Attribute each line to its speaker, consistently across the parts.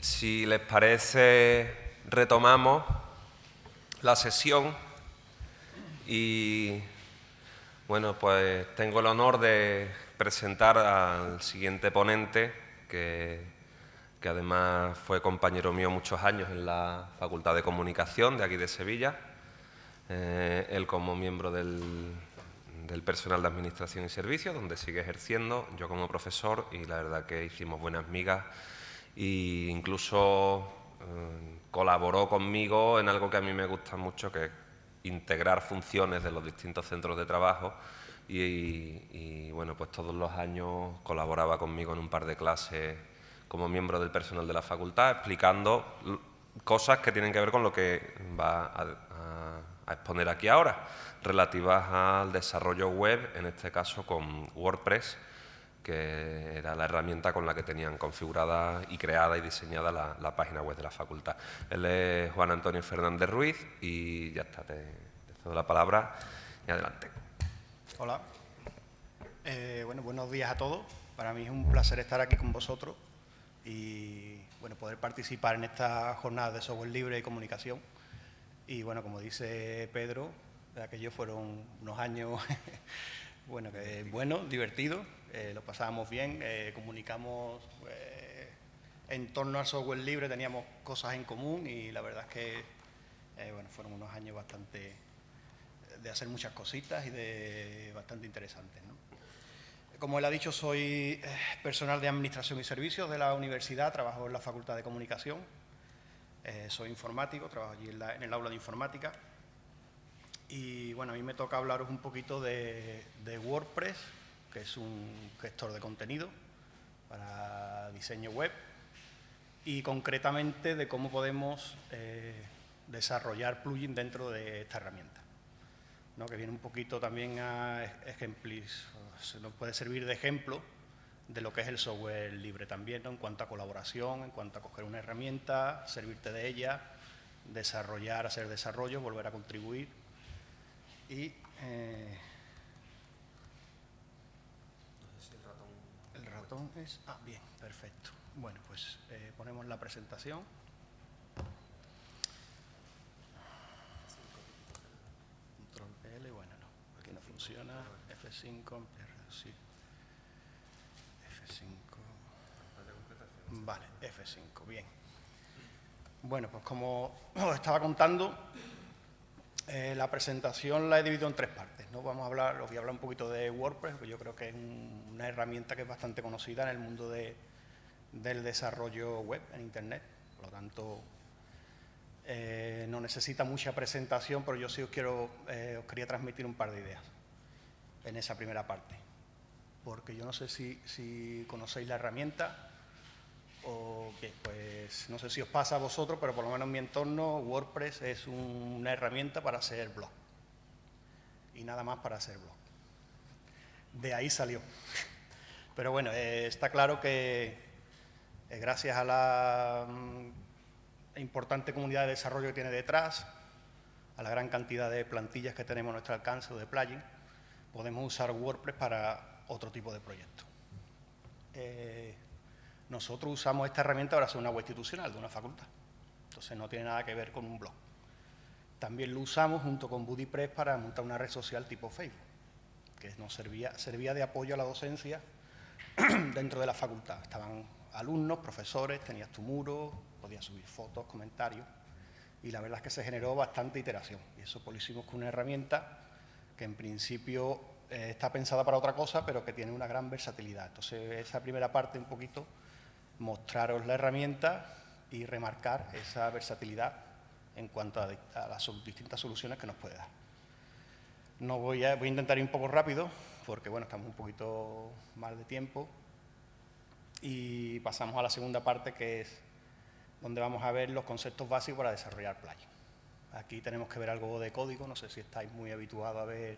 Speaker 1: Si les parece, retomamos la sesión y, bueno, pues tengo el honor de presentar al siguiente ponente, que además fue compañero mío muchos años en la Facultad de Comunicación de aquí de Sevilla, él como miembro del personal de Administración y Servicios, donde sigue ejerciendo, yo como profesor, y la verdad que hicimos buenas migas e incluso colaboró conmigo en algo que a mí me gusta mucho, que es integrar funciones de los distintos centros de trabajo y bueno, pues todos los años colaboraba conmigo en un par de clases como miembro del personal de la facultad, explicando cosas que tienen que ver con lo que va a exponer aquí ahora, relativas al desarrollo web, en este caso con WordPress, que era la herramienta con la que tenían configurada y creada y diseñada la página web de la facultad. Él es Juan Antonio Fernández Ruiz y ya está, te cedo la palabra y adelante.
Speaker 2: Hola. Bueno, buenos días a todos. Para mí es un placer estar aquí con vosotros y bueno, poder participar en esta jornada de software libre y comunicación. Y bueno, como dice Pedro, aquellos fueron unos años buenos, divertidos, lo pasábamos bien, comunicamos en torno al software libre, teníamos cosas en común y la verdad es que bueno, fueron unos años bastante de hacer muchas cositas y de bastante interesantes, ¿no? Como él ha dicho, soy personal de Administración y Servicios de la universidad, trabajo en la Facultad de Comunicación, soy informático, trabajo allí en el aula de informática y bueno, a mí me toca hablaros un poquito de WordPress, que es un gestor de contenido para diseño web y concretamente de cómo podemos desarrollar plugins dentro de esta herramienta, ¿no? Que viene un poquito también a se nos puede servir de ejemplo de lo que es el software libre también, ¿no? En cuanto a colaboración, en cuanto a coger una herramienta, servirte de ella, desarrollar, hacer desarrollo, volver a contribuir y
Speaker 1: No sé si
Speaker 2: el ratón es... Ah, bien, perfecto. Bueno, pues ponemos la presentación. Control L, bueno, no, aquí no funciona. F5, sí. F5. Vale, F5, bien. Bueno, pues como os estaba contando, la presentación la he dividido en tres partes, ¿no? Os voy a hablar un poquito de WordPress, porque yo creo que es una herramienta que es bastante conocida en el mundo del desarrollo web en Internet. Por lo tanto, no necesita mucha presentación, pero yo sí os quería transmitir un par de ideas en esa primera parte. Porque yo no sé si conocéis la herramienta o qué, pues no sé si os pasa a vosotros, pero por lo menos en mi entorno WordPress es una herramienta para hacer blog y nada más para hacer blog. De ahí salió. Pero bueno, está claro que gracias a la importante comunidad de desarrollo que tiene detrás, a la gran cantidad de plantillas que tenemos a nuestro alcance o de plugins, podemos usar WordPress para otro tipo de proyectos. Nosotros usamos esta herramienta para hacer una web institucional de una facultad, entonces no tiene nada que ver con un blog. También lo usamos junto con BuddyPress para montar una red social tipo Facebook, que nos servía de apoyo a la docencia dentro de la facultad. Estaban alumnos, profesores, tenías tu muro, podías subir fotos, comentarios, y la verdad es que se generó bastante iteración. Y eso pues lo hicimos con una herramienta que en principio está pensada para otra cosa, pero que tiene una gran versatilidad. Entonces, esa primera parte un poquito, mostraros la herramienta y remarcar esa versatilidad en cuanto a las distintas soluciones que nos puede dar. Voy a intentar ir un poco rápido, porque bueno, estamos un poquito mal de tiempo, y pasamos a la segunda parte, que es donde vamos a ver los conceptos básicos para desarrollar plugins. Aquí tenemos que ver algo de código, no sé si estáis muy habituados a ver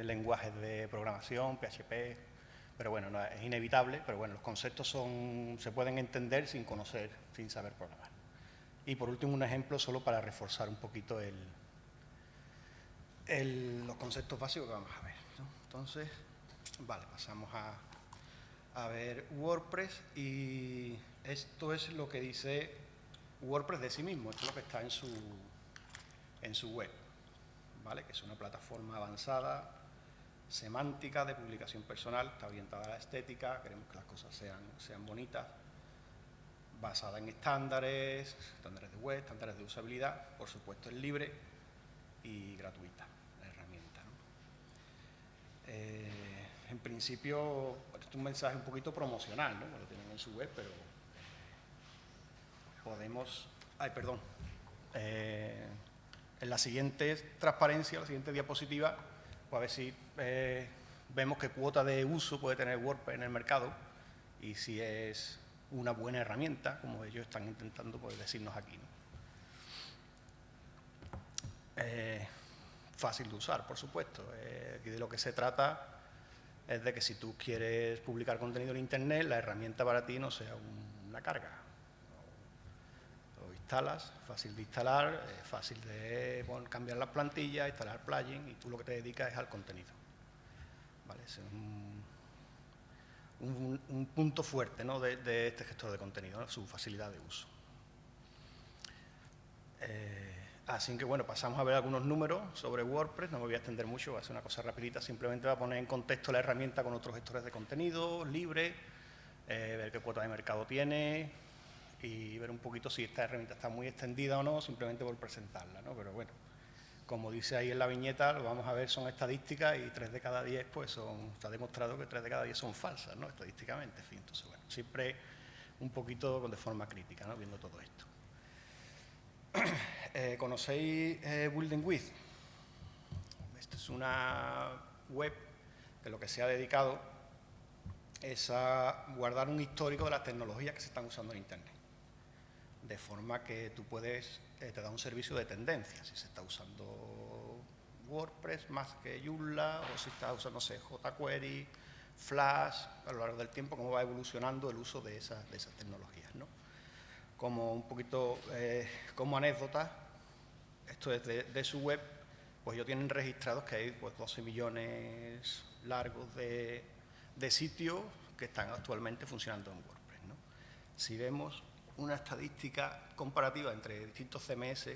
Speaker 2: lenguajes de programación, PHP, pero bueno, no, es inevitable, pero bueno, los conceptos se pueden entender sin saber programar. Y por último, un ejemplo solo para reforzar un poquito los conceptos básicos que vamos a ver, ¿no? Entonces, vale, pasamos A ver, WordPress, y esto es lo que dice WordPress de sí mismo, esto es lo que está en su web, ¿vale? Que es una plataforma avanzada, semántica, de publicación personal, está orientada a la estética, queremos que las cosas sean bonitas, basada en estándares de web, estándares de usabilidad, por supuesto es libre y gratuita la herramienta, ¿no? En principio, esto es un mensaje un poquito promocional, ¿no? Lo tienen en su web, pero podemos... Ay, perdón. En la siguiente transparencia, la siguiente diapositiva, pues a ver si vemos qué cuota de uso puede tener WordPress en el mercado y si es una buena herramienta, como ellos están intentando pues, decirnos aquí, ¿no? Fácil de usar, por supuesto. Aquí de lo que se trata es de que si tú quieres publicar contenido en Internet, la herramienta para ti no sea una carga. Lo instalas, fácil de instalar, fácil de cambiar las plantillas, instalar plugins, y tú lo que te dedicas es al contenido. ¿Vale? Ese es un punto fuerte, ¿no? de este gestor de contenido, ¿no? Su facilidad de uso. Así que bueno, pasamos a ver algunos números sobre WordPress, no me voy a extender mucho, va a ser una cosa rapidita, simplemente va a poner en contexto la herramienta con otros gestores de contenido, libre, ver qué cuota de mercado tiene y ver un poquito si esta herramienta está muy extendida o no, simplemente por presentarla, ¿no? Pero bueno, como dice ahí en la viñeta, lo vamos a ver, son estadísticas y 3 de cada 10, pues está demostrado que 3 de cada 10 son falsas, ¿no? Estadísticamente, en fin, entonces bueno, siempre un poquito de forma crítica, ¿no? Viendo todo esto. ¿Conocéis Building With? Esta es una web que lo que se ha dedicado es a guardar un histórico de las tecnologías que se están usando en Internet. De forma que tú puedes, te da un servicio de tendencia, si se está usando WordPress más que Joomla, o si está usando, no sé, jQuery, Flash, a lo largo del tiempo, cómo va evolucionando el uso de esas tecnologías, ¿no? Como un poquito, como anécdota, esto es de su web, pues ellos tienen registrados que hay pues, 12 millones largos de sitios que están actualmente funcionando en WordPress, ¿no? Si vemos una estadística comparativa entre distintos CMS,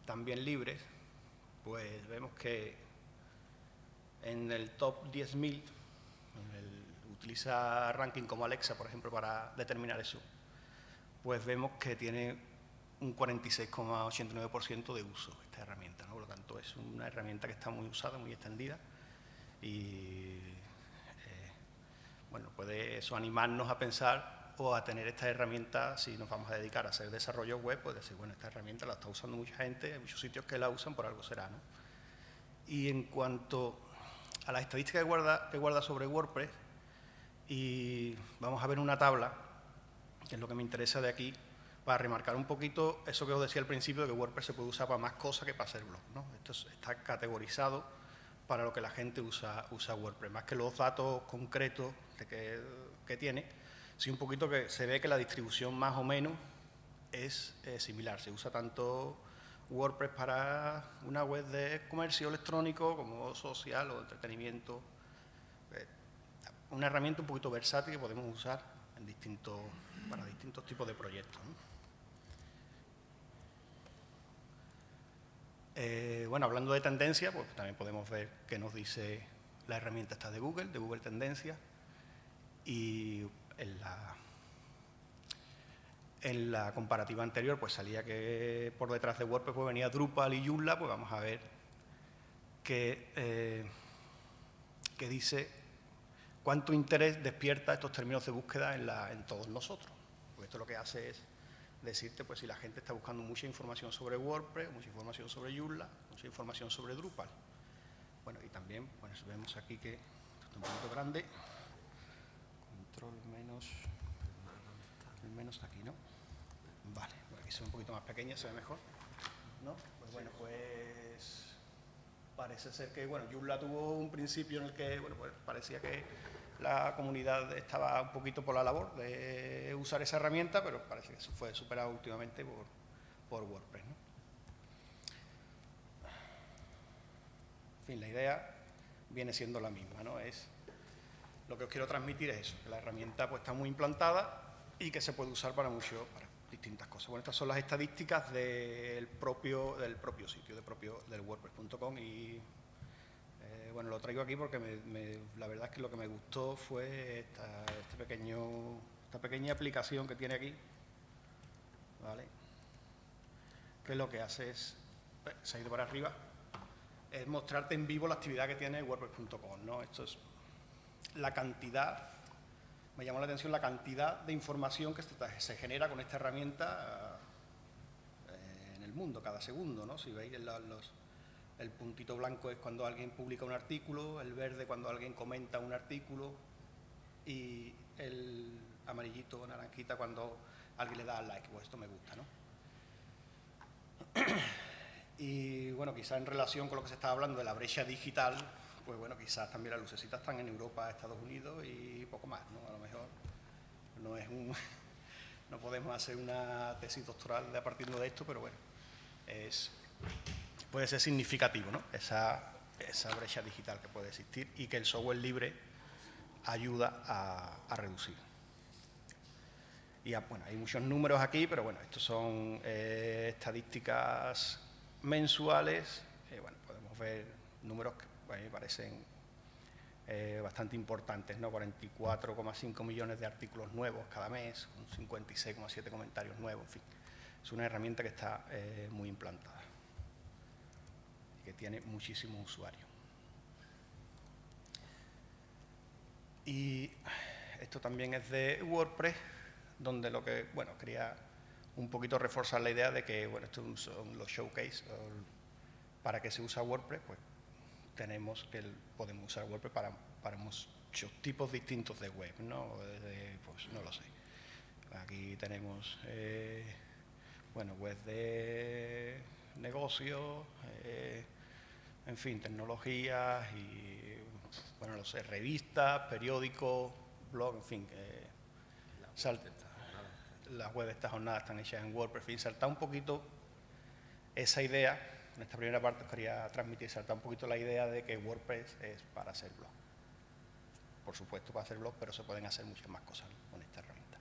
Speaker 2: también libres, pues vemos que en el top 10.000, utiliza ranking como Alexa, por ejemplo, para determinar eso, pues vemos que tiene un 46,89% de uso esta herramienta, ¿no? Por lo tanto, es una herramienta que está muy usada, muy extendida y, bueno, puede eso animarnos a pensar o a tener esta herramienta, si nos vamos a dedicar a hacer desarrollo web, pues decir, bueno, esta herramienta la está usando mucha gente, hay muchos sitios que la usan, por algo será, ¿no? Y en cuanto a las estadísticas que guarda sobre WordPress, y vamos a ver una tabla, que es lo que me interesa de aquí, para remarcar un poquito eso que os decía al principio, de que WordPress se puede usar para más cosas que para hacer blog, ¿no? Esto está categorizado para lo que la gente usa WordPress, más que los datos concretos que tiene, sí un poquito que se ve que la distribución más o menos es similar. Se usa tanto WordPress para una web de comercio electrónico como social o de entretenimiento. Una herramienta un poquito versátil que podemos usar para distintos tipos de proyectos, ¿no? Bueno, hablando de tendencia, pues también podemos ver qué nos dice la herramienta esta de Google Tendencias, y en la comparativa anterior pues salía que por detrás de WordPress pues venía Drupal y Joomla, pues vamos a ver qué dice cuánto interés despierta estos términos de búsqueda en todos nosotros. Porque esto lo que hace es decirte pues si la gente está buscando mucha información sobre WordPress, mucha información sobre Joomla, mucha información sobre Drupal. Bueno, y también, bueno, vemos aquí que esto está un poquito grande. Control menos, el menos aquí, ¿no? Vale, bueno, aquí se ve un poquito más pequeña, se ve mejor, ¿no? Pues bueno, pues parece ser que, bueno, Joomla tuvo un principio en el que, bueno, pues parecía que la comunidad estaba un poquito por la labor de usar esa herramienta, pero parece que eso fue superado últimamente por WordPress, ¿no? En fin, la idea viene siendo la misma, ¿no? Es lo que os quiero transmitir es eso, que la herramienta pues, está muy implantada y que se puede usar para distintas cosas. Bueno, estas son las estadísticas del propio sitio, del WordPress.com y bueno, lo traigo aquí porque la verdad es que lo que me gustó fue esta pequeña aplicación que tiene aquí, ¿vale? Que lo que hace es, se ha ido para arriba, es mostrarte en vivo la actividad que tiene WordPress.com, ¿no? Esto es la cantidad, me llamó la atención la cantidad de información que se genera con esta herramienta en el mundo, cada segundo, ¿no? Si veis el puntito blanco es cuando alguien publica un artículo, el verde cuando alguien comenta un artículo y el amarillito o naranjita cuando alguien le da al like, pues esto me gusta, ¿no? Y bueno, quizás en relación con lo que se estaba hablando de la brecha digital, pues bueno, quizás también las lucecitas están en Europa, Estados Unidos y poco más, ¿no? A lo mejor no podemos hacer una tesis doctoral a partir de esto, pero bueno, puede ser significativo, ¿no? Esa brecha digital que puede existir y que el software libre ayuda a reducir. Y bueno, hay muchos números aquí, pero bueno, estos son estadísticas mensuales. Bueno, podemos ver números que me parecen bastante importantes, ¿no? 44,5 millones de artículos nuevos cada mes, con 56,7 comentarios nuevos, en fin. Es una herramienta que está muy implantada y que tiene muchísimos usuarios. Y esto también es de WordPress, donde lo que, bueno, quería un poquito reforzar la idea de que, bueno, estos son los showcase, para que se usa WordPress, pues podemos usar WordPress para muchos tipos distintos de web, ¿no? Pues no lo sé. Aquí tenemos, bueno, web de negocios, en fin, tecnologías y, bueno, no sé, revistas, periódicos, blog, en fin, las webs de esta jornada están hechas en WordPress, y saltar un poquito esa idea, en esta primera parte os quería transmitir, saltar un poquito la idea de que WordPress es para hacer blog. Por supuesto para hacer blog, pero se pueden hacer muchas más cosas con esta herramienta.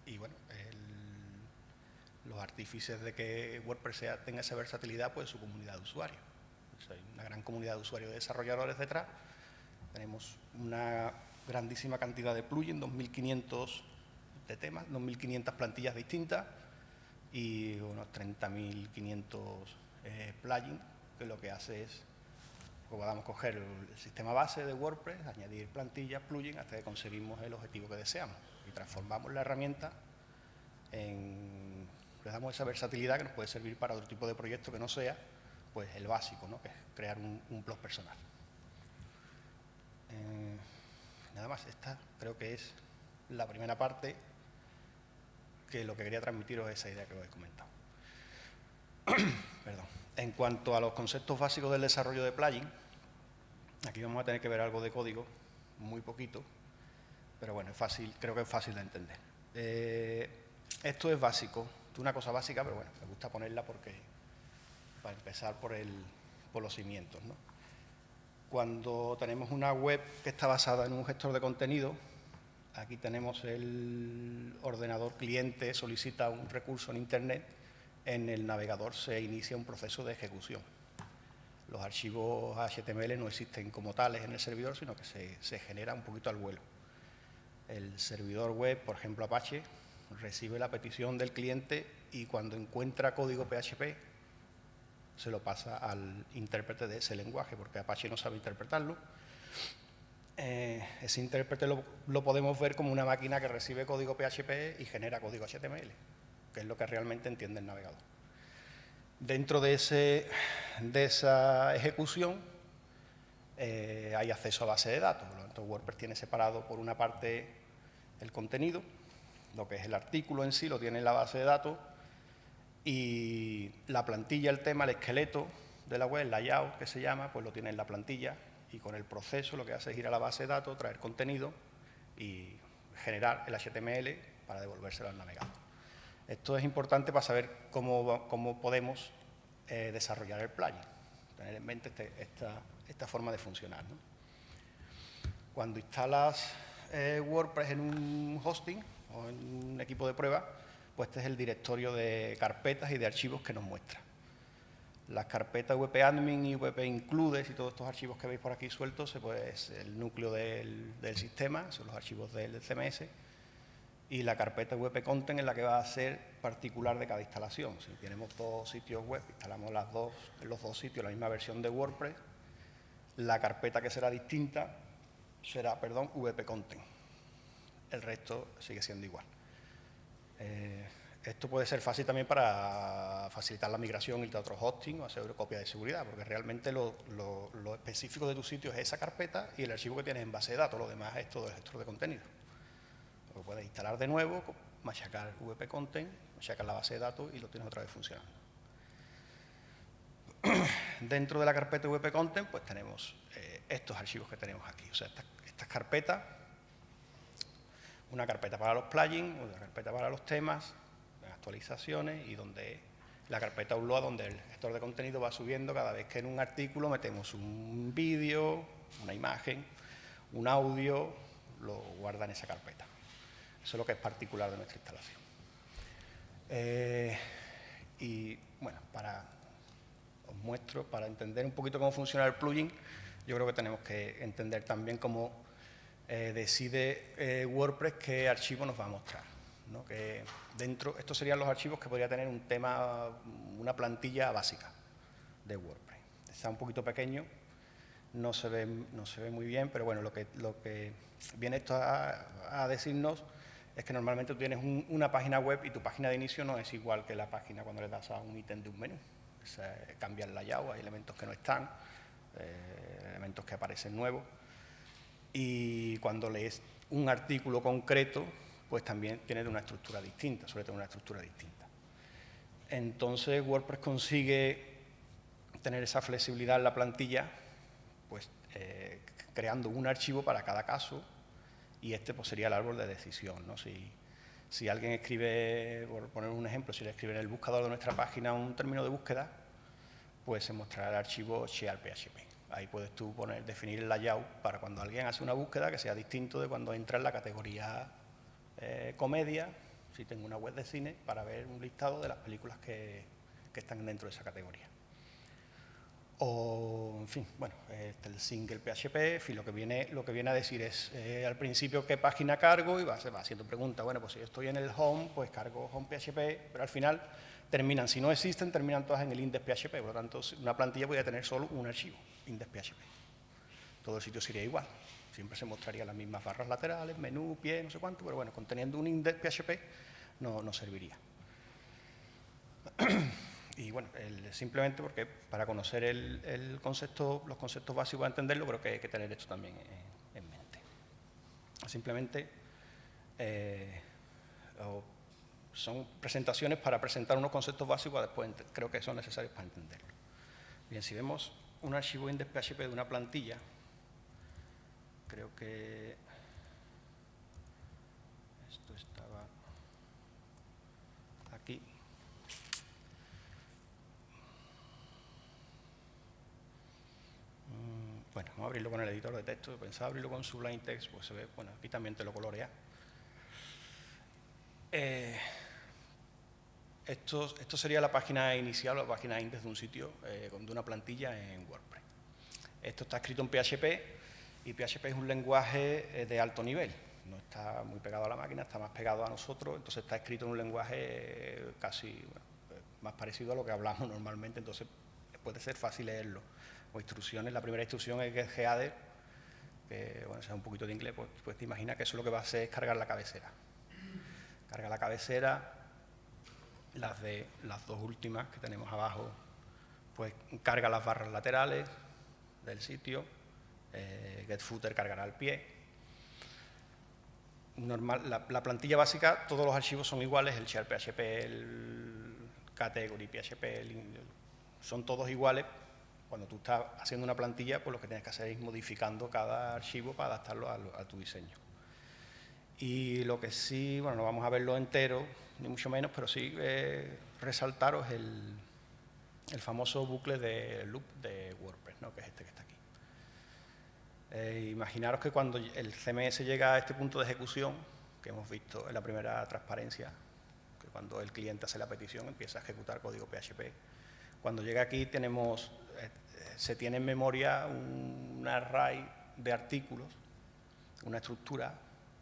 Speaker 2: Y bueno, los artífices de que WordPress tenga esa versatilidad, pues su comunidad de usuarios. Pues hay una gran comunidad de usuarios y desarrolladores detrás. Tenemos una grandísima cantidad de plugins, 2.500 de temas, 2.500 plantillas distintas y unos 30.500 plugins, que lo que hace es que podamos coger el sistema base de WordPress, añadir plantillas, plugins, hasta que conseguimos el objetivo que deseamos y transformamos la herramienta le damos esa versatilidad que nos puede servir para otro tipo de proyecto que no sea pues el básico, ¿no? Que es crear un blog personal. Nada más, esta creo que es la primera parte, que lo que quería transmitiros es esa idea que os he comentado. Perdón. En cuanto a los conceptos básicos del desarrollo de plugin, aquí vamos a tener que ver algo de código, muy poquito, pero bueno, creo que es fácil de entender. Esto es básico, es una cosa básica, pero bueno, me gusta ponerla para empezar por los cimientos, ¿no? Cuando tenemos una web que está basada en un gestor de contenido, aquí tenemos el ordenador cliente, solicita un recurso en Internet, en el navegador se inicia un proceso de ejecución. Los archivos HTML no existen como tales en el servidor, sino que se genera un poquito al vuelo. El servidor web, por ejemplo Apache, recibe la petición del cliente y cuando encuentra código PHP, se lo pasa al intérprete de ese lenguaje, porque Apache no sabe interpretarlo. Ese intérprete lo podemos ver como una máquina que recibe código PHP y genera código HTML, que es lo que realmente entiende el navegador. Dentro de esa ejecución hay acceso a base de datos. Por lo tanto, WordPress tiene separado por una parte el contenido, lo que es el artículo en sí lo tiene en la base de datos, y la plantilla, el tema, el esqueleto de la web, el layout que se llama, pues lo tiene en la plantilla, y con el proceso lo que hace es ir a la base de datos, traer contenido y generar el HTML para devolvérselo al navegador. Esto es importante para saber cómo podemos desarrollar el plugin, tener en mente esta forma de funcionar, ¿no? Cuando instalas WordPress en un hosting o en un equipo de prueba, pues este es el directorio de carpetas y de archivos que nos muestra. Las carpetas wp-admin y wp-includes y todos estos archivos que veis por aquí sueltos, pues el núcleo del sistema, son los archivos del CMS, y la carpeta wp-content es la que va a ser particular de cada instalación. Si tenemos dos sitios web, instalamos en los dos sitios la misma versión de WordPress, la carpeta que será distinta será, wp-content. El resto sigue siendo igual. Esto puede ser fácil también para facilitar la migración, irte a otro hosting o hacer copia de seguridad, porque realmente lo específico de tu sitio es esa carpeta y el archivo que tienes en base de datos, lo demás es todo el gestor de contenido. Lo puedes instalar de nuevo, machacar wp-content, machacar la base de datos y lo tienes otra vez funcionando. Dentro de la carpeta wp-content, pues tenemos estos archivos que tenemos aquí, o sea, estas carpetas, una carpeta para los plugins, una carpeta para los temas, actualizaciones y donde la carpeta upload, donde el gestor de contenido va subiendo cada vez que en un artículo metemos un vídeo, una imagen, un audio, lo guarda en esa carpeta. Eso es lo que es particular de nuestra instalación. Y bueno, os muestro, para entender un poquito cómo funciona el plugin, yo creo que tenemos que entender también cómo decide WordPress qué archivo nos va a mostrar, ¿no? Que dentro, estos serían los archivos que podría tener un tema, una plantilla básica de WordPress. Está un poquito pequeño, no se ve muy bien, pero bueno, lo que viene esto a decirnos es que normalmente tú tienes una página web y tu página de inicio no es igual que la página cuando le das a un ítem de un menú. Cambia el layout, hay elementos que no están, elementos que aparecen nuevos. Y cuando lees un artículo concreto, pues también tiene una estructura distinta, suele tener una estructura distinta. Entonces WordPress consigue tener esa flexibilidad en la plantilla, pues creando un archivo para cada caso, y este pues sería el árbol de decisión, ¿no? Si alguien escribe, por poner un ejemplo, si le escribe en el buscador de nuestra página un término de búsqueda, pues se mostrará el archivo share.php. Ahí puedes tú definir el layout para cuando alguien hace una búsqueda que sea distinto de cuando entra en la categoría comedia, si tengo una web de cine, para ver un listado de las películas que están dentro de esa categoría. O, en fin, bueno, el single PHP, en fin, lo que viene a decir es al principio qué página cargo y se va haciendo preguntas. Bueno, pues si yo estoy en el home, pues cargo home PHP, pero al final terminan, si no existen, terminan todas en el index.php, por lo tanto, una plantilla podría tener solo un archivo, index.php. Todo el sitio sería igual, siempre se mostrarían las mismas barras laterales, menú, pie, no sé cuánto, pero bueno, conteniendo un index.php no serviría. Y bueno, simplemente porque para conocer los conceptos básicos para entenderlo, creo que hay que tener esto también en mente. Simplemente son presentaciones para presentar unos conceptos básicos, después creo que son necesarios para entenderlo. Bien, si vemos un archivo index.php de una plantilla, creo que esto estaba aquí. Bueno, vamos a abrirlo con el editor de texto. Pensaba abrirlo con Sublime Text, pues se ve, bueno, aquí también te lo colorea. Esto sería la página inicial, la página index de un sitio, de una plantilla en WordPress. Esto está escrito en PHP y PHP es un lenguaje de alto nivel. No está muy pegado a la máquina, está más pegado a nosotros, entonces está escrito en un lenguaje casi más parecido a lo que hablamos normalmente, entonces puede ser fácil leerlo. O instrucciones, la primera instrucción es getHeader, que bueno, si es un poquito de inglés, pues te imaginas que eso lo que va a hacer es cargar la cabecera. Carga la cabecera, las dos últimas que tenemos abajo, pues carga las barras laterales del sitio, getFooter cargará el pie. Normal, la plantilla básica, todos los archivos son iguales, el share.php, el category.php, son todos iguales. Cuando tú estás haciendo una plantilla, pues lo que tienes que hacer es ir modificando cada archivo para adaptarlo a tu diseño. Y lo que sí, bueno, no vamos a verlo entero, ni mucho menos, pero sí resaltaros el famoso bucle de loop de WordPress, ¿no? Que es este que está aquí. Imaginaros que cuando el CMS llega a este punto de ejecución, que hemos visto en la primera transparencia, que cuando el cliente hace la petición empieza a ejecutar código PHP. Cuando llega aquí se tiene en memoria un array de artículos, una estructura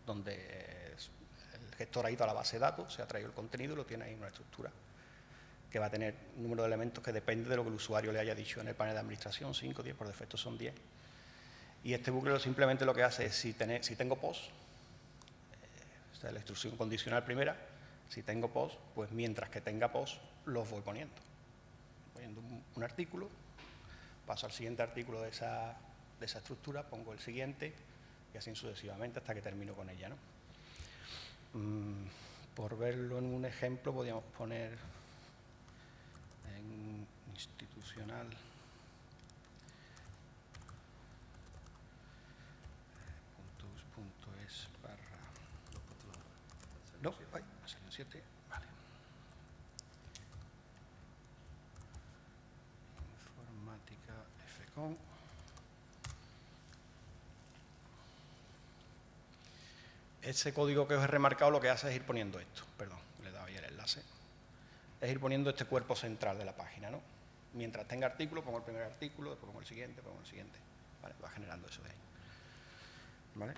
Speaker 2: donde el gestor ha ido a la base de datos, se ha traído el contenido y lo tiene ahí en una estructura que va a tener un número de elementos que depende de lo que el usuario le haya dicho en el panel de administración, 5, 10, por defecto son 10. Y este bucle simplemente lo que hace es, si tengo post, esta es la instrucción condicional primera, si tengo post, pues mientras que tenga post, los voy poniendo. Poniendo un artículo, paso al siguiente artículo de esa estructura, pongo el siguiente y así sucesivamente hasta que termino con ella, ¿no? Por verlo en un ejemplo, podríamos poner en institucional .us barra... No, ay, ha salido 7, vale. Informática FCON. Ese código que os he remarcado lo que hace es ir poniendo esto, perdón, le he dado ahí el enlace, es ir poniendo este cuerpo central de la página, ¿no? Mientras tenga artículo, pongo el primer artículo, después pongo el siguiente, ¿vale? Va generando eso de ahí, ¿vale?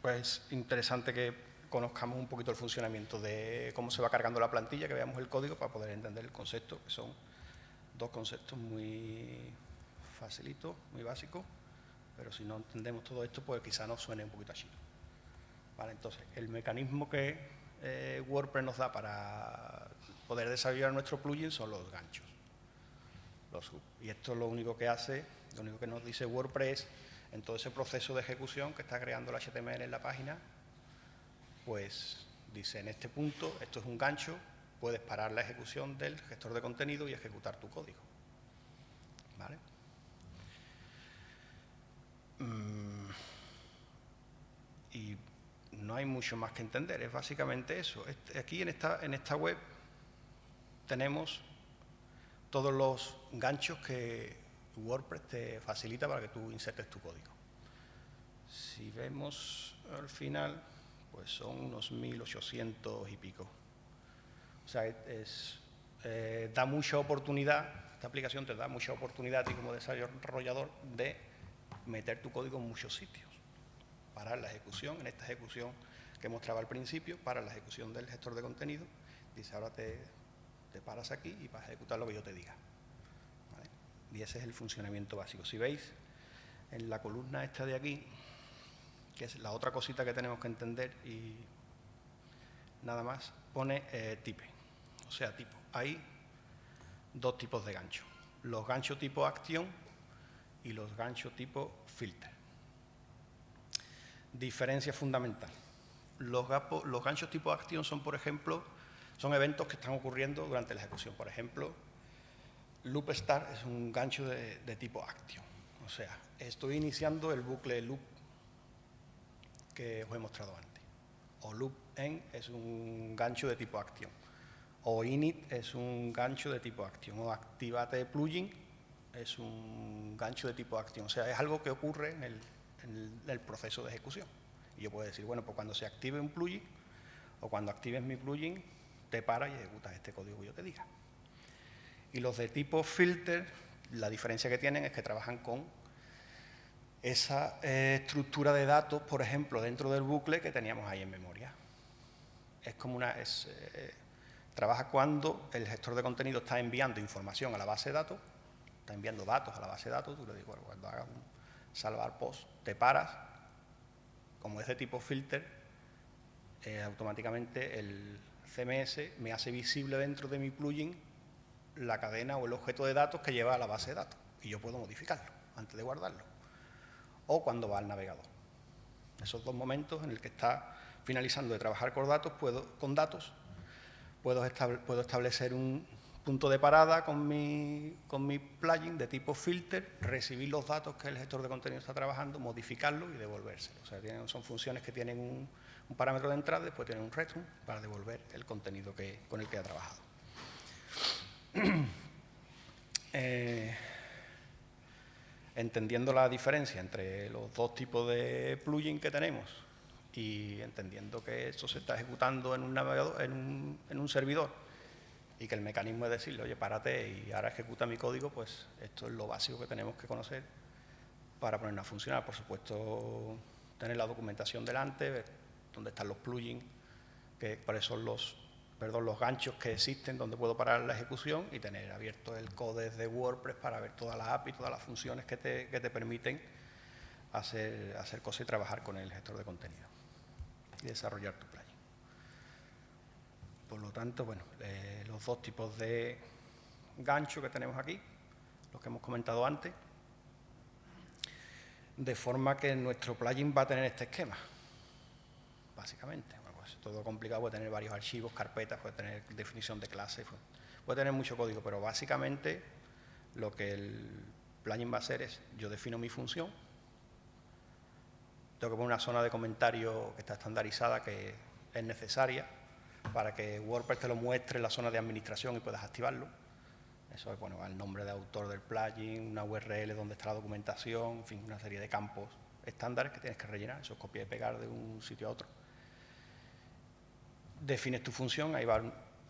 Speaker 2: Pues interesante que conozcamos un poquito el funcionamiento de cómo se va cargando la plantilla, que veamos el código para poder entender el concepto, que son dos conceptos muy facilitos, muy básicos, pero si no entendemos todo esto, pues quizá nos suene un poquito a chino. Vale, entonces, el mecanismo que WordPress nos da para poder desarrollar nuestro plugin son los ganchos, los hooks. Y esto es lo único que hace, lo único que nos dice WordPress en todo ese proceso de ejecución que está creando el HTML en la página, pues dice, en este punto, esto es un gancho, puedes parar la ejecución del gestor de contenido y ejecutar tu código. ¿Vale? Y no hay mucho más que entender, es básicamente eso. Aquí en esta web tenemos todos los ganchos que WordPress te facilita para que tú insertes tu código. Si vemos al final, pues son unos 1800 y pico. O sea, da mucha oportunidad, esta aplicación te da mucha oportunidad a ti como desarrollador de meter tu código en muchos sitios. Parar la ejecución, en esta ejecución que mostraba al principio, para la ejecución del gestor de contenido, dice ahora te paras aquí y vas a ejecutar lo que yo te diga. ¿Vale? Y ese es el funcionamiento básico. Si veis, en la columna esta de aquí, que es la otra cosita que tenemos que entender y nada más, pone type, o sea, tipo. Hay dos tipos de ganchos, los ganchos tipo acción y los ganchos tipo filter. Diferencia fundamental. Los ganchos tipo acción son, por ejemplo, son eventos que están ocurriendo durante la ejecución. Por ejemplo, loop start es un gancho de tipo acción. O sea, estoy iniciando el bucle loop que os he mostrado antes. O loop end es un gancho de tipo acción. O init es un gancho de tipo acción. O activate plugin es un gancho de tipo acción. O sea, es algo que ocurre en el proceso de ejecución. Y yo puedo decir, bueno, pues cuando se active un plugin o cuando actives mi plugin, te paras y ejecutas este código que yo te diga. Y los de tipo filter, la diferencia que tienen es que trabajan con esa estructura de datos, por ejemplo, dentro del bucle que teníamos ahí en memoria. Es como trabaja cuando el gestor de contenido está enviando información a la base de datos, está enviando datos a la base de datos, tú le dices, bueno, cuando hagas un salvar post, te paras, como es de tipo filter, automáticamente el CMS me hace visible dentro de mi plugin la cadena o el objeto de datos que lleva a la base de datos y yo puedo modificarlo antes de guardarlo. O cuando va al navegador. Esos dos momentos en el que está finalizando de trabajar con datos, puedo establecer un punto de parada con mi plugin de tipo filter, recibir los datos que el gestor de contenido está trabajando, modificarlos y devolvérselo. O sea, son funciones que tienen un parámetro de entrada, después tienen un return para devolver el contenido con el que ha trabajado. Entendiendo la diferencia entre los dos tipos de plugin que tenemos y entendiendo que esto se está ejecutando en un navegador, en un servidor, y que el mecanismo es decirle, oye, párate y ahora ejecuta mi código, pues esto es lo básico que tenemos que conocer para ponernos a funcionar. Por supuesto, tener la documentación delante, ver dónde están los plugins, cuáles son los ganchos que existen, donde puedo parar la ejecución y tener abierto el códex de WordPress para ver todas las APIs, todas las funciones que te permiten hacer cosas y trabajar con el gestor de contenido y desarrollar tu plugin. Por lo tanto, bueno, los dos tipos de gancho que tenemos aquí, los que hemos comentado antes, de forma que nuestro plugin va a tener este esquema, básicamente. Bueno, pues todo complicado, puede tener varios archivos, carpetas, puede tener definición de clases, puede tener mucho código, pero básicamente lo que el plugin va a hacer es, yo defino mi función, tengo que poner una zona de comentario que está estandarizada, que es necesaria, para que WordPress te lo muestre en la zona de administración y puedas activarlo. Eso es, bueno, el nombre de autor del plugin, una URL donde está la documentación, en fin, una serie de campos estándares que tienes que rellenar. Eso es copiar y pegar de un sitio a otro. Defines tu función, ahí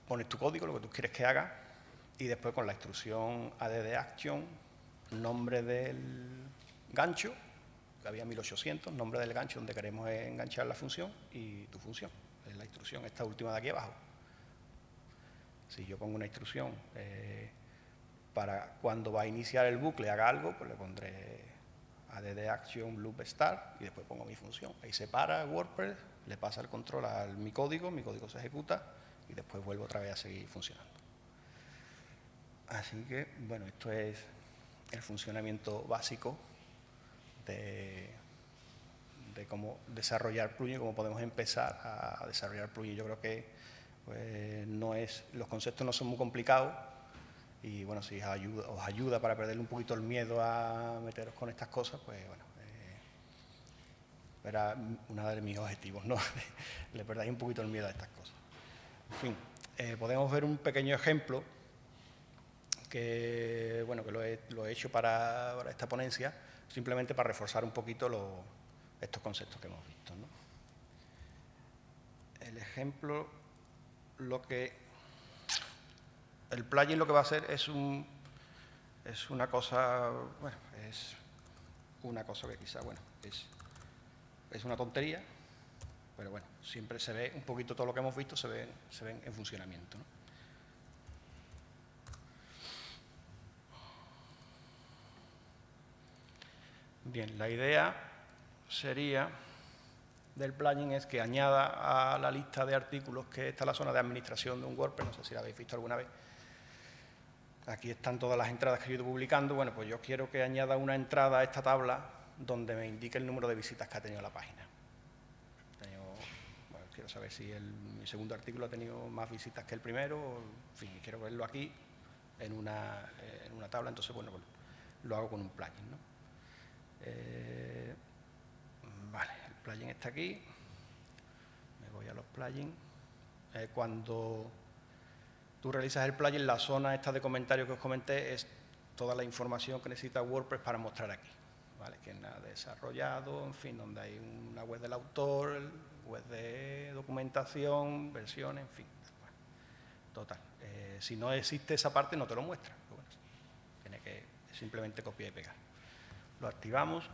Speaker 2: pones tu código, lo que tú quieres que haga, y después con la instrucción add action, nombre del gancho, que había 1800, nombre del gancho donde queremos enganchar la función y tu función. Es la instrucción, esta última de aquí abajo. Si yo pongo una instrucción para cuando va a iniciar el bucle haga algo, pues le pondré add action loop start y después pongo mi función. Ahí se para WordPress, le pasa el control a mi código se ejecuta y después vuelvo otra vez a seguir funcionando. Así que, bueno, esto es el funcionamiento básico de cómo desarrollar plugin, cómo podemos empezar a desarrollar plugin. Yo creo que pues, los conceptos no son muy complicados y bueno, si os ayuda para perderle un poquito el miedo a meteros con estas cosas, pues bueno, era uno de mis objetivos, ¿no? Le perdáis un poquito el miedo a estas cosas. En fin, podemos ver un pequeño ejemplo que, bueno, que lo he hecho para esta ponencia, simplemente para reforzar un poquito estos conceptos que hemos visto, ¿no? El ejemplo, el plugin lo que va a hacer es una cosa, bueno, es una cosa que quizá, bueno, es una tontería, pero bueno, siempre se ve un poquito todo lo que hemos visto, se ven en funcionamiento, ¿no? Bien, la idea sería del plugin es que añada a la lista de artículos que está en la zona de administración de un WordPress, no sé si la habéis visto alguna vez. Aquí están todas las entradas que yo he ido publicando. Bueno, pues yo quiero que añada una entrada a esta tabla donde me indique el número de visitas que ha tenido la página. Bueno, quiero saber si mi segundo artículo ha tenido más visitas que el primero, en fin, quiero verlo aquí en una tabla, entonces bueno, pues lo hago con un plugin, ¿no? Vale, el plugin está aquí, me voy a los plugins. Cuando tú realizas el plugin, la zona esta de comentarios que os comenté es toda la información que necesita WordPress para mostrar aquí, ¿vale? Quién ha desarrollado, en fin, donde hay una web del autor, web de documentación, versiones, en fin. Bueno, total, si no existe esa parte no te lo muestra, pero bueno, tiene que simplemente copiar y pegar. Lo activamos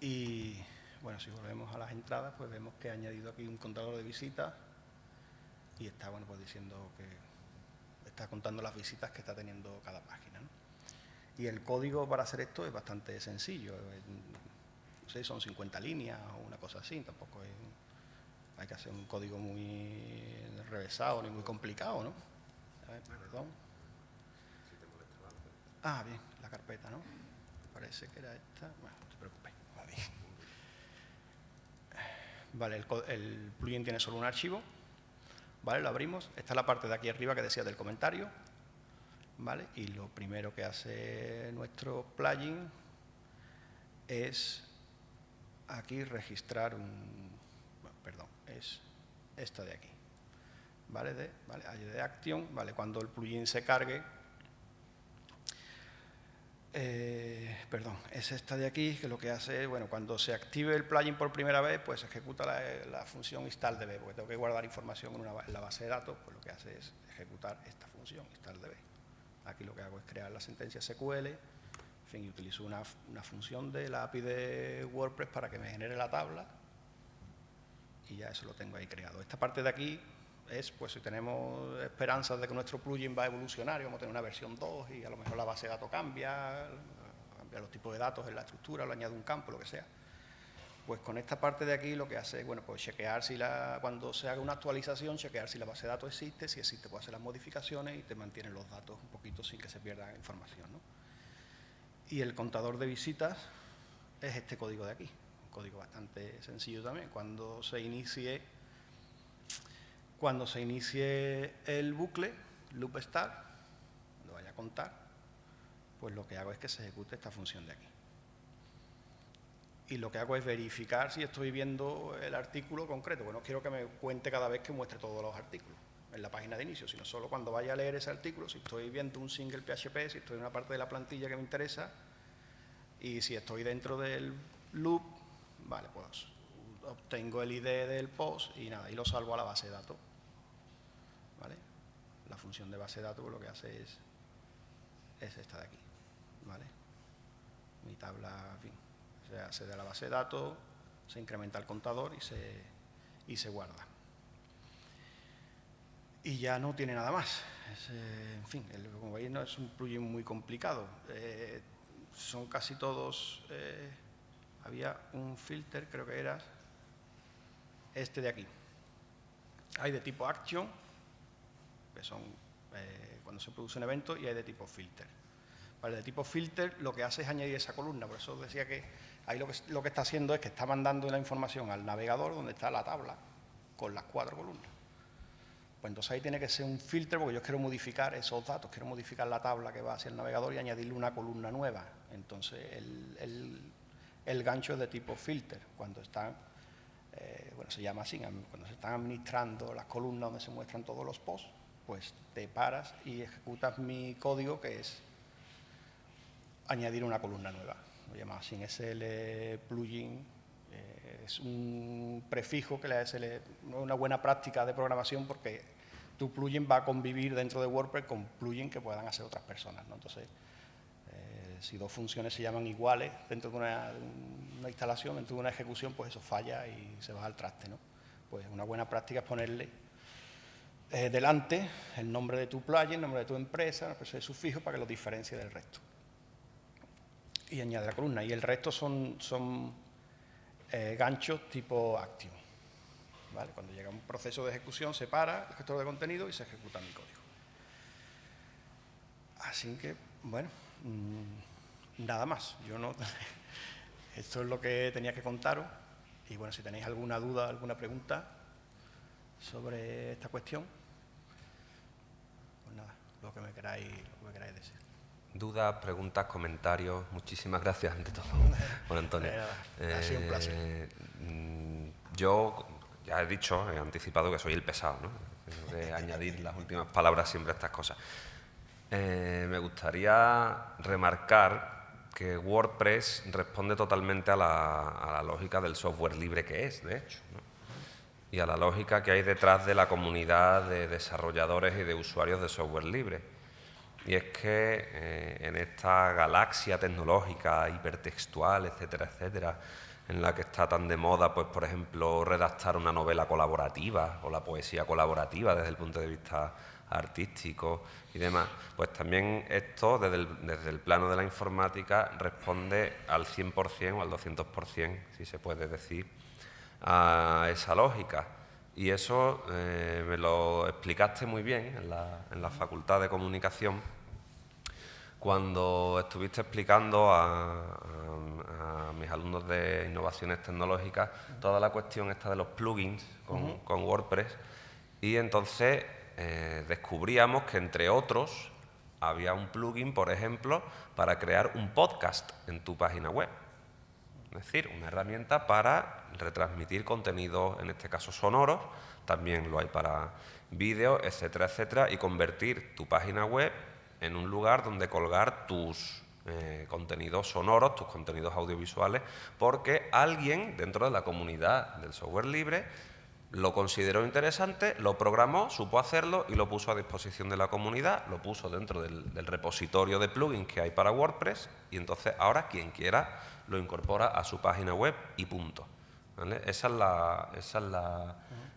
Speaker 2: y bueno, si volvemos a las entradas, pues vemos que ha añadido aquí un contador de visitas y está, bueno, pues diciendo que está contando las visitas que está teniendo cada página, ¿no? Y el código para hacer esto es bastante sencillo, no sé, son 50 líneas o una cosa así, tampoco hay que hacer un código muy revesado ni muy complicado, ¿no? A ver, perdón. Ah, bien, la carpeta, ¿no? Parece que era esta. Bueno, no te preocupes. Va bien. Vale, el plugin tiene solo un archivo. ¿vale? Lo abrimos. Esta es la parte de aquí arriba que decía del comentario, ¿vale? Y lo primero que hace nuestro plugin es aquí registrar es esta de aquí, ¿vale? De Action, ¿vale? Cuando el plugin se cargue, es esta de aquí, que lo que hace es, bueno, cuando se active el plugin por primera vez, pues ejecuta la función install_db, porque tengo que guardar información en la base de datos, pues lo que hace es ejecutar esta función install_db. Aquí lo que hago es crear la sentencia SQL, en fin, y utilizo una función de la API de WordPress para que me genere la tabla, y ya eso lo tengo ahí creado. Esta parte de aquí es, pues, si tenemos esperanzas de que nuestro plugin va a evolucionar y vamos a tener una versión 2 y a lo mejor la base de datos cambia los tipos de datos en la estructura, le añade un campo, lo que sea. Pues con esta parte de aquí lo que hace es, bueno, pues chequear si cuando se haga una actualización, chequear si la base de datos existe, si existe, pues hacer las modificaciones y te mantiene los datos un poquito sin que se pierda información, ¿no? Y el contador de visitas es este código de aquí, un código bastante sencillo también. Cuando se inicie el bucle, loop start, lo vaya a contar, pues lo que hago es que se ejecute esta función de aquí. Y lo que hago es verificar si estoy viendo el artículo concreto. Bueno, no quiero que me cuente cada vez que muestre todos los artículos en la página de inicio, sino solo cuando vaya a leer ese artículo, si estoy viendo un single PHP, si estoy en una parte de la plantilla que me interesa, y si estoy dentro del loop, vale, pues obtengo el ID del post y nada, y lo salvo a la base de datos. ¿Vale? La función de base de datos lo que hace es esta de aquí, ¿vale? Mi tabla, en fin, se accede a la base de datos, se incrementa el contador y se guarda. Y ya no tiene nada más. En fin, como veis, no es un plugin muy complicado. Son casi todos... había un filter, creo que era este de aquí. Hay de tipo Action, que son cuando se produce un evento, y hay de tipo filter. Vale, de tipo filter lo que hace es añadir esa columna, por eso decía que ahí lo que está haciendo es que está mandando la información al navegador donde está la tabla con las 4 columnas. Pues entonces ahí tiene que ser un filter porque yo quiero modificar esos datos, quiero modificar la tabla que va hacia el navegador y añadirle una columna nueva. Entonces el gancho es de tipo filter, cuando están, bueno, se llama así, cuando se están administrando las columnas donde se muestran todos los posts, pues te paras y ejecutas mi código, que es añadir una columna nueva. Lo llama así SL plugin, es un prefijo que le hace una buena práctica de programación porque tu plugin va a convivir dentro de WordPress con plugins que puedan hacer otras personas, ¿no? Entonces, si dos funciones se llaman iguales dentro de una instalación, dentro de una ejecución, pues eso falla y se va al traste, ¿no? Pues una buena práctica es ponerle delante el nombre de tu plugin, el nombre de tu empresa, una especie de sufijo para que lo diferencie del resto. Y añade la columna. Y el resto son ganchos tipo Action. ¿Vale? Cuando llega un proceso de ejecución, se para el gestor de contenido y se ejecuta mi código. Así que, bueno, nada más. Esto es lo que tenía que contaros. Y bueno, si tenéis alguna duda, alguna pregunta sobre esta cuestión, pues nada, lo que me queráis decir.
Speaker 1: Dudas, preguntas, comentarios. Muchísimas gracias ante todo, Juan Antonio.
Speaker 2: Ha sido un placer.
Speaker 1: Yo ya he anticipado que soy el pesado, ¿no? Tengo que añadir las últimas palabras siempre a estas cosas. Me gustaría remarcar que WordPress responde totalmente a la lógica del software libre que es, de hecho, ¿no? Y a la lógica que hay detrás de la comunidad de desarrolladores y de usuarios de software libre. Y es que en esta galaxia tecnológica, hipertextual, etcétera, etcétera, en la que está tan de moda, pues por ejemplo, redactar una novela colaborativa o la poesía colaborativa desde el punto de vista artístico y demás, pues también esto, desde el plano de la informática, responde al 100% o al 200%, si se puede decir, a esa lógica. Y eso me lo explicaste muy bien en la Facultad de Comunicación cuando estuviste explicando a mis alumnos de innovaciones tecnológicas toda la cuestión esta de los plugins con WordPress Y entonces descubríamos que, entre otros, había un plugin, por ejemplo, para crear un podcast en tu página web. Es decir, una herramienta para retransmitir contenidos, en este caso sonoros, también lo hay para vídeos, etcétera, etcétera, y convertir tu página web en un lugar donde colgar tus contenidos sonoros, tus contenidos audiovisuales, porque alguien dentro de la comunidad del software libre lo consideró interesante, lo programó, supo hacerlo y lo puso a disposición de la comunidad, lo puso dentro del repositorio de plugins que hay para WordPress, y entonces ahora quien quiera lo incorpora a su página web y punto. ¿Vale? Esa es la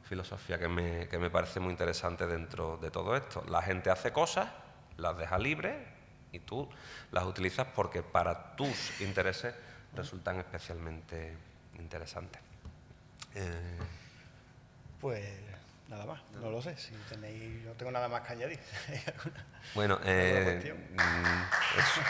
Speaker 1: filosofía que me parece muy interesante dentro de todo esto. La gente hace cosas, las deja libres y tú las utilizas porque para tus intereses resultan especialmente interesantes.
Speaker 2: Pues nada más, no lo sé, si tenéis, no tengo nada más que añadir.
Speaker 1: Bueno,
Speaker 2: ¿Alguna cuestión?
Speaker 1: eso.